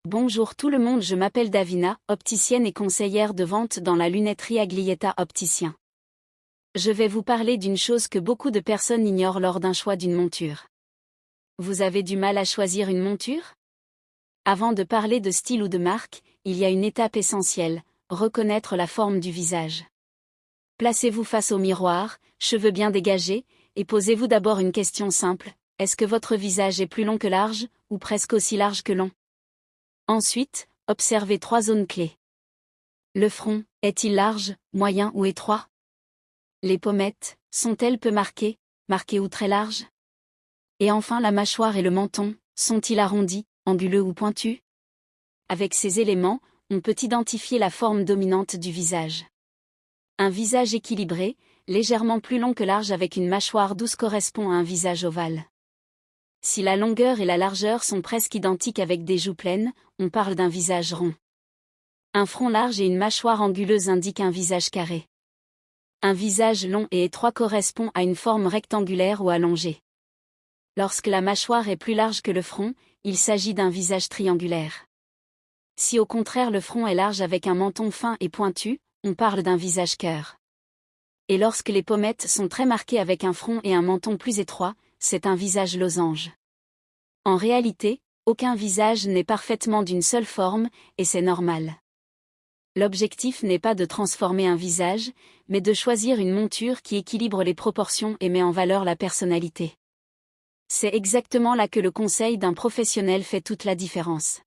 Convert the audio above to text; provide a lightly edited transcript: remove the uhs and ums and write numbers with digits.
Bonjour tout le monde, je m'appelle Davina, opticienne et conseillère de vente dans la lunetterie Aglietta Opticien. Je vais vous parler d'une chose que beaucoup de personnes ignorent lors d'un choix d'une monture. Vous avez du mal à choisir une monture? Avant de parler de style ou de marque, il y a une étape essentielle, reconnaître la forme du visage. Placez-vous face au miroir, cheveux bien dégagés, et posez-vous d'abord une question simple, est-ce que votre visage est plus long que large, ou presque aussi large que long? Ensuite, observez 3 zones clés. Le front, est-il large, moyen ou étroit? Les pommettes, sont-elles peu marquées, marquées ou très larges? Et enfin la mâchoire et le menton, sont-ils arrondis, anguleux ou pointus? Avec ces éléments, on peut identifier la forme dominante du visage. Un visage équilibré, légèrement plus long que large avec une mâchoire douce correspond à un visage ovale. Si la longueur et la largeur sont presque identiques avec des joues pleines, on parle d'un visage rond. Un front large et une mâchoire anguleuse indiquent un visage carré. Un visage long et étroit correspond à une forme rectangulaire ou allongée. Lorsque la mâchoire est plus large que le front, il s'agit d'un visage triangulaire. Si au contraire le front est large avec un menton fin et pointu, on parle d'un visage cœur. Et lorsque les pommettes sont très marquées avec un front et un menton plus étroit, c'est un visage losange. En réalité, aucun visage n'est parfaitement d'une seule forme, et c'est normal. L'objectif n'est pas de transformer un visage, mais de choisir une monture qui équilibre les proportions et met en valeur la personnalité. C'est exactement là que le conseil d'un professionnel fait toute la différence.